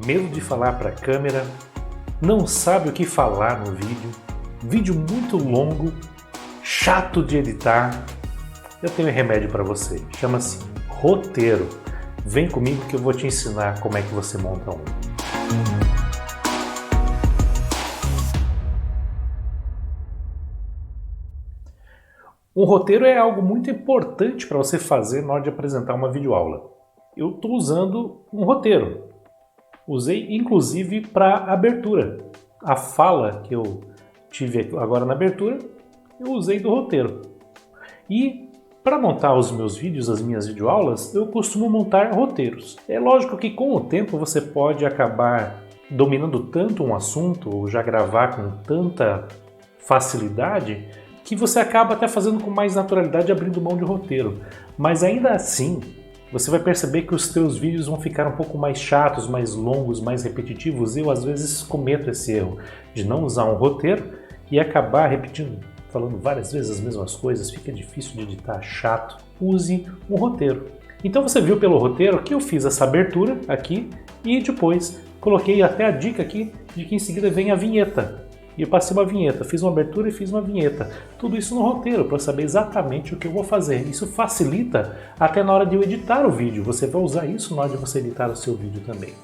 Medo de falar para a câmera, não sabe o que falar no vídeo muito longo, chato de editar. Eu tenho um remédio para você, chama-se roteiro. Vem comigo que eu vou te ensinar como é que você monta um. Um roteiro é algo muito importante para você fazer na hora de apresentar uma videoaula. Eu estou usando um roteiro. Usei inclusive para abertura. A fala que eu tive agora na abertura, eu usei do roteiro. E para montar os meus vídeos, as minhas videoaulas, eu costumo montar roteiros. É lógico que com o tempo você pode acabar dominando tanto um assunto, ou já gravar com tanta facilidade, que você acaba até fazendo com mais naturalidade, abrindo mão de roteiro. Mas ainda assim, você vai perceber que os teus vídeos vão ficar um pouco mais chatos, mais longos, mais repetitivos. Eu às vezes cometo esse erro de não usar um roteiro e acabar repetindo, falando várias vezes as mesmas coisas, fica difícil de editar, chato. Use um roteiro. Então você viu pelo roteiro que eu fiz essa abertura aqui e depois coloquei até a dica aqui de que em seguida vem a vinheta. E eu passei uma vinheta, fiz uma abertura e fiz uma vinheta. Tudo isso no roteiro, para saber exatamente o que eu vou fazer. Isso facilita até na hora de eu editar o vídeo. Você vai usar isso na hora de você editar o seu vídeo também.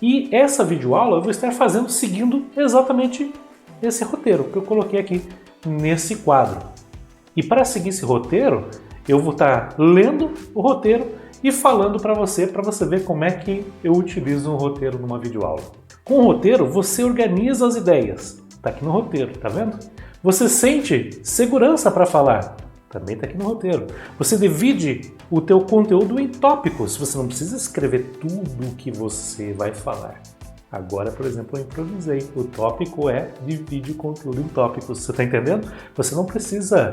E essa videoaula eu vou estar fazendo seguindo exatamente esse roteiro que eu coloquei aqui nesse quadro. E para seguir esse roteiro, eu vou estar lendo o roteiro e falando para você ver como é que eu utilizo um roteiro numa videoaula. Com o roteiro, você organiza as ideias. Está aqui no roteiro, tá vendo? Você sente segurança para falar, também está aqui no roteiro. Você divide o teu conteúdo em tópicos, você não precisa escrever tudo o que você vai falar. Agora, por exemplo, eu improvisei. O tópico é divide o conteúdo em tópicos, você está entendendo? Você não precisa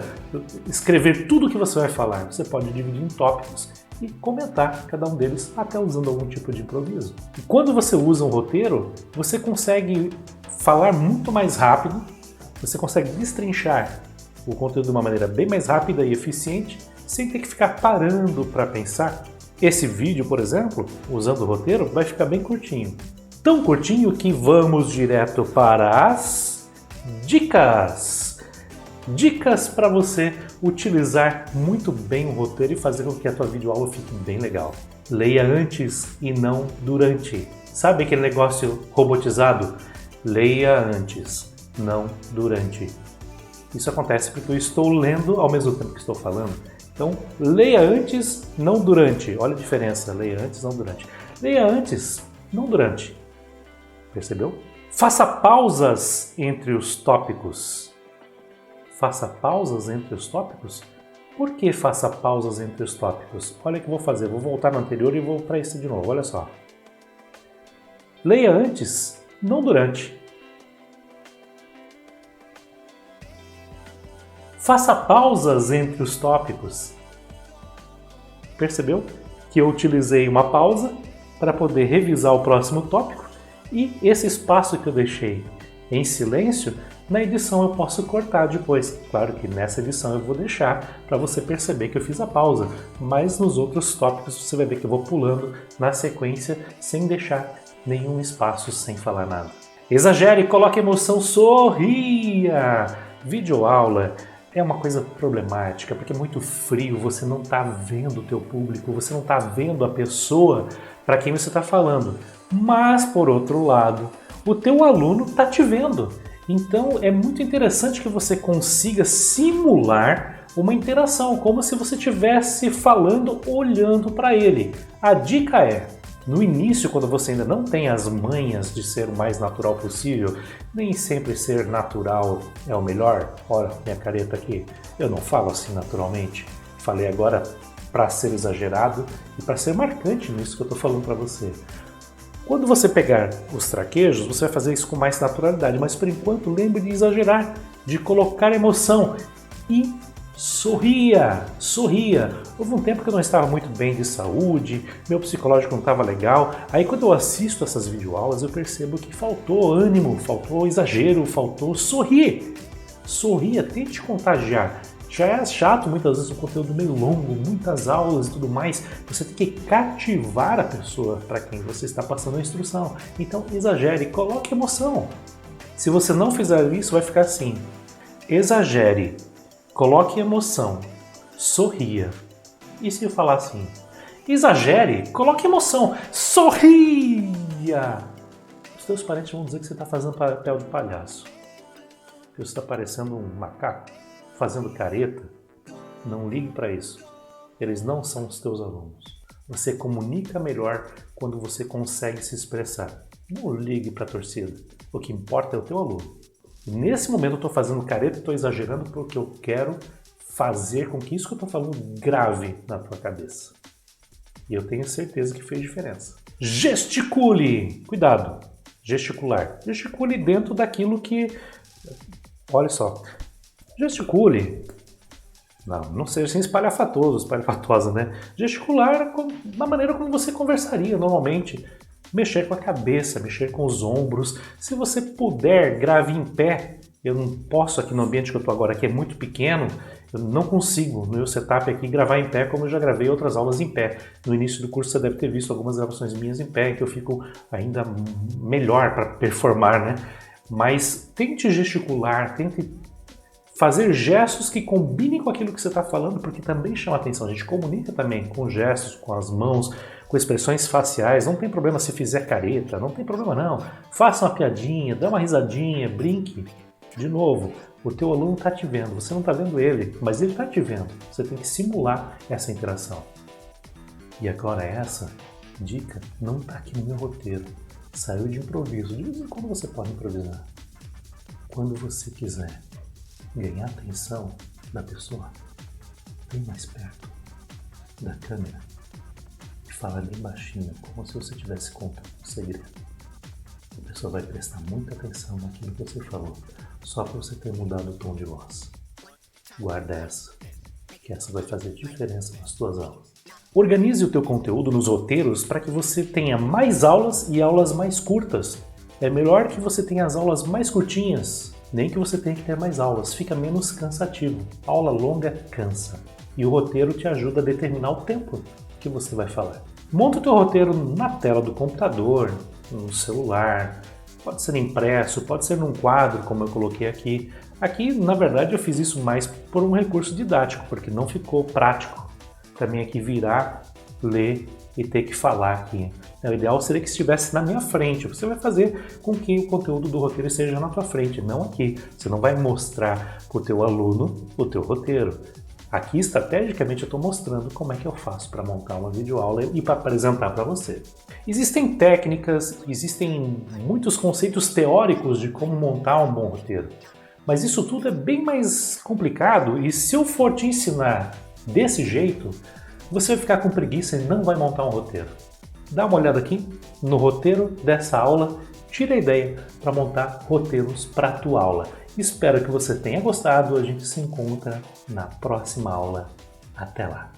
escrever tudo o que você vai falar, você pode dividir em tópicos e comentar cada um deles, até usando algum tipo de improviso. E quando você usa um roteiro, você consegue falar muito mais rápido, você consegue destrinchar o conteúdo de uma maneira bem mais rápida e eficiente, sem ter que ficar parando para pensar. Esse vídeo, por exemplo, usando o roteiro, vai ficar bem curtinho. Tão curtinho que vamos direto para as dicas. Dicas para você utilizar muito bem o roteiro e fazer com que a tua videoaula fique bem legal. Leia antes e não durante. Sabe aquele negócio robotizado? Leia antes, não durante. Isso acontece porque eu estou lendo ao mesmo tempo que estou falando. Então, leia antes, não durante. Olha a diferença, leia antes, não durante. Leia antes, não durante. Percebeu? Faça pausas entre os tópicos. Faça pausas entre os tópicos? Por que faça pausas entre os tópicos? Olha o que eu vou fazer, vou voltar no anterior e vou para esse de novo, olha só. Leia antes, não durante. Faça pausas entre os tópicos. Percebeu que eu utilizei uma pausa para poder revisar o próximo tópico e esse espaço que eu deixei em silêncio, na edição eu posso cortar depois. Claro que nessa edição eu vou deixar para você perceber que eu fiz a pausa, mas nos outros tópicos você vai ver que eu vou pulando na sequência sem deixar nenhum espaço, sem falar nada. Exagere, coloque emoção, sorria! Videoaula é uma coisa problemática, porque é muito frio, você não está vendo o teu público, você não está vendo a pessoa para quem você está falando. Mas, por outro lado, o teu aluno está te vendo. Então, é muito interessante que você consiga simular uma interação, como se você estivesse falando, olhando para ele. A dica é, no início, quando você ainda não tem as manhas de ser o mais natural possível, nem sempre ser natural é o melhor. Olha minha careta aqui, eu não falo assim naturalmente. Falei agora para ser exagerado e para ser marcante nisso que eu estou falando para você. Quando você pegar os traquejos, você vai fazer isso com mais naturalidade, mas por enquanto lembre de exagerar, de colocar emoção e sorria, sorria. Houve um tempo que eu não estava muito bem de saúde, meu psicológico não estava legal, aí quando eu assisto essas videoaulas eu percebo que faltou ânimo, faltou exagero, faltou sorrir. Sorria, tente contagiar. Já é chato muitas vezes o conteúdo meio longo, muitas aulas e tudo mais. Você tem que cativar a pessoa para quem você está passando a instrução. Então exagere, coloque emoção. Se você não fizer isso, vai ficar assim. Exagere, coloque emoção, sorria. E se eu falar assim? Exagere, coloque emoção, sorria. Os teus parentes vão dizer que você está fazendo papel de palhaço. Que você está parecendo um macaco, fazendo careta. Não ligue para isso. Eles não são os teus alunos. Você comunica melhor quando você consegue se expressar. Não ligue para a torcida. O que importa é o teu aluno. E nesse momento eu estou fazendo careta e estou exagerando porque eu quero fazer com que isso que eu estou falando grave na tua cabeça. E eu tenho certeza que fez diferença. Gesticule! Cuidado! Gesticular. Gesticule dentro daquilo que... Olha só. Gesticule. Não seja assim espalhafatosa, né? Gesticular da maneira como você conversaria normalmente. Mexer com a cabeça, mexer com os ombros. Se você puder, grave em pé. Eu não posso aqui no ambiente que eu estou agora, que é muito pequeno, eu não consigo no meu setup aqui gravar em pé como eu já gravei outras aulas em pé. No início do curso você deve ter visto algumas gravações minhas em pé, que eu fico ainda melhor para performar, né? Mas tente gesticular, tente fazer gestos que combinem com aquilo que você está falando, porque também chama atenção. A gente comunica também com gestos, com as mãos, com expressões faciais. Não tem problema se fizer careta, não tem problema não. Faça uma piadinha, dá uma risadinha, brinque. De novo, o teu aluno está te vendo, você não está vendo ele, mas ele está te vendo. Você tem que simular essa interação. E agora essa dica não está aqui no meu roteiro. Saiu de improviso. De vez em quando você pode improvisar. Quando você quiser ganhar a atenção da pessoa, vem mais perto da câmera e fala bem baixinho, como se você estivesse contando um segredo. A pessoa vai prestar muita atenção naquilo que você falou, só para você ter mudado o tom de voz. Guarda essa, que essa vai fazer diferença nas tuas aulas. Organize o teu conteúdo nos roteiros para que você tenha mais aulas e aulas mais curtas. É melhor que você tenha as aulas mais curtinhas, nem que você tenha que ter mais aulas, fica menos cansativo. Aula longa cansa. E o roteiro te ajuda a determinar o tempo que você vai falar. Monta o teu roteiro na tela do computador, no celular, pode ser impresso, pode ser num quadro, como eu coloquei aqui. Aqui, na verdade, eu fiz isso mais por um recurso didático, porque não ficou prático para mim aqui virar, ler e ter que falar aqui. O ideal seria que estivesse na minha frente. Você vai fazer com que o conteúdo do roteiro esteja na tua frente, não aqui. Você não vai mostrar para o teu aluno o teu roteiro. Aqui, estrategicamente, eu estou mostrando como é que eu faço para montar uma videoaula e para apresentar para você. Existem técnicas, existem muitos conceitos teóricos de como montar um bom roteiro. Mas isso tudo é bem mais complicado e se eu for te ensinar desse jeito, você vai ficar com preguiça e não vai montar um roteiro. Dá uma olhada aqui no roteiro dessa aula, tira a ideia para montar roteiros para a tua aula. Espero que você tenha gostado, a gente se encontra na próxima aula. Até lá!